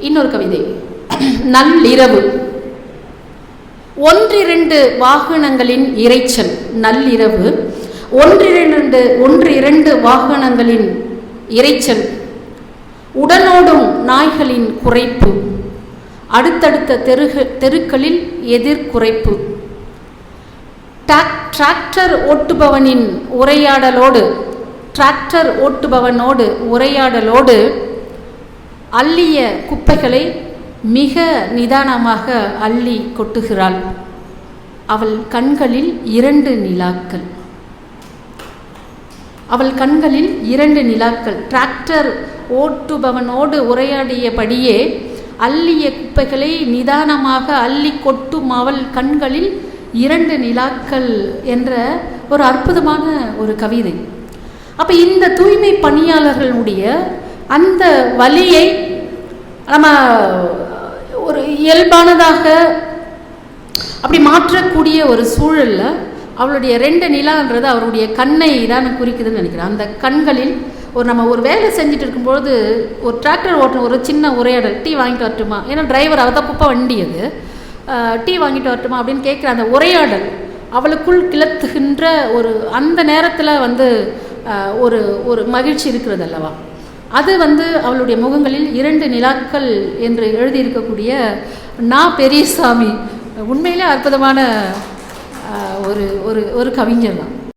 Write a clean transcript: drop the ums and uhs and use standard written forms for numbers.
இன்னொரு கவிதை. நள்ளிரவு. ஒன்றிரண்டு வாகனங்களின் இரைச்சல். நள்ளிரவு. ஒன்றிரண்டு வாகனங்களின் இரைச்சல். உடனோடும் நாய்களின் குறைப்பு. அடுத்தடுத்த தெருக்களில் எதிர்குறைப்பு. டிராக்டர் ஓட்டுபவனோடு உரையாடலோடு அள்ளிய குப்பைகளை மிக நிதானமாக அள்ளி கொட்டுகிறாள். அவள் கண்களில் 2 நிலாக்கள். டிராக்டர் ஓட்டுபவனோடு உரையாடியபடியே அள்ளிய குப்பைகளை நிதானமாக அள்ளி கொட்டும் அவள் கண்களில் 2 நிலாக்கள் என்ற ஒரு அற்புதமான ஒரு கவிதை. அப்போ இந்த தூய்மை பணியாளர்களுடைய அந்த வலியை நம்ம ஒரு இயல்பானதாக அப்படி மாற்றக்கூடிய ஒரு சூழலில் அவளுடைய 2 நிலான்றது அவருடைய கண்ணை தான் குறிக்குதுன்னு நினைக்கிறேன். அந்த கண்களில் நம்ம ஒரு வேலை செஞ்சுட்டு இருக்கும்பொழுது ஒரு டிராக்டர் ஓட்டுன ஒரு சின்ன உரையாடல், டீ வாங்கிட்டு வரட்டுமா, ஏன்னா டிரைவர் அவள் தான் குப்பை வண்டி, அது டீ வாங்கிட்டு வரட்டுமா அப்படின்னு கேட்குற அந்த உரையாடல் அவளுக்குள் கிளத்துகின்ற ஒரு அந்த நேரத்தில் ஒரு மகிழ்ச்சி இருக்கிறது அல்லவா. அது அவளுடைய முகங்களில் 2 நிலாக்கள் என்று எழுதியிருக்கக்கூடிய பெரியசாமி உண்மையிலே அற்புதமான ஒரு கவிஞர் தான்.